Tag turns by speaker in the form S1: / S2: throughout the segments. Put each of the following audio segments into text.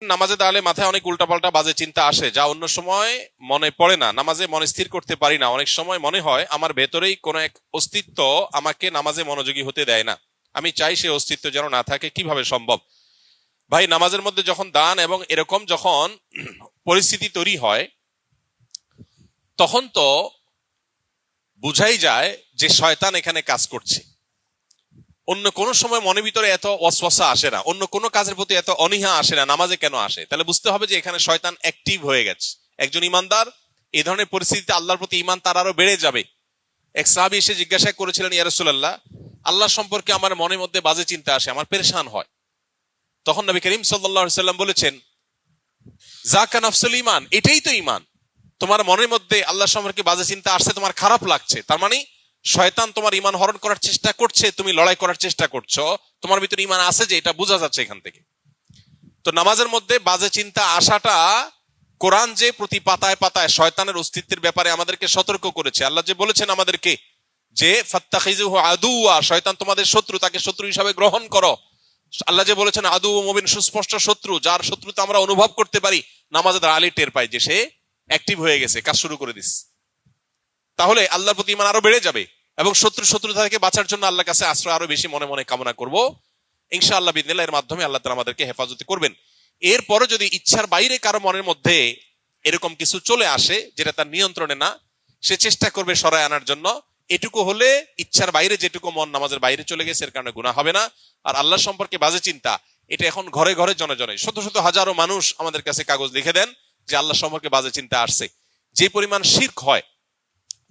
S1: নামাজে দাঁড়ালে মাথায় অনেক উল্টাপাল্টা বাজে চিন্তা আসে, যা অন্য সময় মনে পড়ে না। নামাজে মনে স্থির করতে পারি না। অনেক সময় মনে হয় আমার ভেতরেই কোনো এক অস্তিত্ব আমাকে নামাজে মনোযোগী হতে দেয় না। আমি চাই সে অস্তিত্ব যেন না থাকে। কিভাবে সম্ভব? ভাই, নামাজের মধ্যে যখন দান এবং এরকম যখন পরিস্থিতি তৈরি হয়, তখন তো বুঝাই যায় যে শয়তান এখানে কাজ করছে। অন্য কোনো সময় মনের ভিতরে এত ওয়াসওয়াসা আসে না, অন্য কোনো কাজের প্রতি এত অনীহা আসে না, নামাজে কেন আসে? তাহলে বুঝতে হবে যে এখানে শয়তান অ্যাক্টিভ হয়ে গেছে। একজন ইমানদার এই ধরনের পরিস্থিতিতে আল্লাহর প্রতি ঈমান তার আরো বেড়ে যাবে। এক সাহাবী এসে জিজ্ঞাসা করেছিলেন, ইয়া রাসূলুল্লাহ, আল্লাহ সম্পর্কে আমার মনের মধ্যে বাজে চিন্তা আসে, আমার পেরেশান হয়। তখন নবী করিম সাল্লাল্লাহু আলাইহি ওয়াসাল্লাম বলেছেন, যাকা নাফসুল ঈমান, এটাই তো ঈমান। তোমার মনের মধ্যে আল্লাহ সম্পর্কে বাজে চিন্তা আসছে, তোমার খারাপ লাগছে, তার মানে শয়তান তোমার ঈমান হরণ করার চেষ্টা করছে, তুমি লড়াই করার চেষ্টা করছো, তোমার ভিতরে ঈমান আছে যে, এটা বোঝা যাচ্ছে এখান থেকে। তো নামাজের মধ্যে বাজে চিন্তা আসাটা, কোরআন যে প্রতি পাতায় পাতায় শয়তানের অস্তিত্বের ব্যাপারে আমাদেরকে সতর্ক করেছে। আল্লাহ যে বলেছেন আমাদেরকে যে ফাত্তাখিযুহু আদুওয়া, শয়তান তোমাদের শত্রু, তাকে শত্রু হিসাবে গ্রহণ করো। আল্লাহ যে বলেছেন আদু মুবিন, সুস্পষ্ট শত্রু, যার শত্রুতা আমরা অনুভব করতে পারি, নামাজে দাঁড়ালে টের পাই যে সে অ্যাক্টিভ হয়ে গেছে, কাজ শুরু করে দিস। তাহলে আল্লাহর প্রতি ঈমান আরো বেড়ে যাবে এবং শত্রুতা থেকে বাঁচার জন্য আল্লাহর কাছে আশ্রয় আরো বেশি মনে মনে কামনা করব। ইনশাআল্লাহ বিদিনিল্লাহ, এর মাধ্যমে আল্লাহ তাআলা আমাদেরকে হেফাজত করবেন। এরপরে যদি ইচ্ছার বাইরে কারো মনের মধ্যে এরকম কিছু চলে আসে যেটা তার নিয়ন্ত্রণে না, সে চেষ্টা করবে সরায় আনার জন্য। এটুকু হলে ইচ্ছার বাইরে যেটুকু মন নামাজের বাইরে চলে গেছে, এর কারণে গুনাহ হবে না। আর আল্লাহ সম্পর্কে বাজে চিন্তা, এটা এখন ঘরে ঘরে জনে জনে, শত শত হাজারো মানুষ আমাদের কাছে কাগজ লিখে দেন যে আল্লাহ সম্পর্কে বাজে চিন্তা আসছে। যে পরিমাণ শিরক হয়,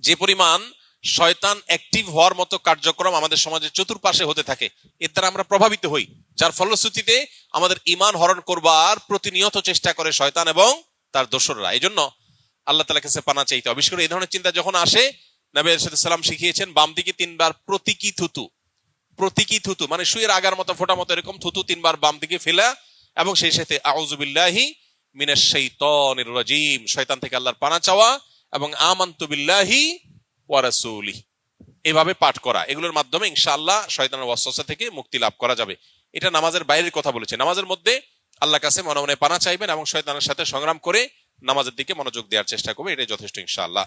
S1: যে পরিমাণ শয়তান অ্যাক্টিভ হওয়ার মতো কার্যক্রম আমাদের সমাজের চতুর্পাশে হতে থাকে, এর দ্বারা আমরা প্রভাবিত হই, যার ফলশ্রুতিতে আমাদের ঈমান হরণ করবার প্রতিনিয়ত চেষ্টা করে শয়তান এবং তার দোসররা। এই জন্য আল্লাহ তাআলার কাছে পানা চাইতে হবে। বিশেষ করে এই ধরনের চিন্তা যখন আসে, নবী সাল্লাল্লাহু আলাইহি ওয়াসাল্লাম শিখিয়েছেন বাম দিকে 3 বার প্রতীকী থুতু। প্রতীকী থুতু মানে সুইয়ের আগার মতো, ফোঁটা মতো এরকম থুতু 3 বার বাম দিকে ফেলা, এবং সেই সাথে আউযু বিল্লাহি মিনাশ শাইতানির রাজিম, শয়তান থেকে আল্লাহর পানা চাওয়া, এবং আমানতু বিল্লাহি ওয়া রাসূলিহি, এভাবে পাঠ করা। এগুলোর মাধ্যমে ইনশাআল্লাহ শয়তানের ওয়াসওয়াসা থেকে মুক্তি লাভ করা যাবে। এটা নামাজের বাইরের কথা বলেছে। নামাজের মধ্যে আল্লাহর কাছে মনে মনে পানা চাইবেন এবং শয়তানের সাথে সংগ্রাম করে নামাজের দিকে মনোযোগ দেওয়ার চেষ্টা করবেন, এটাই যথেষ্ট ইনশাআল্লাহ।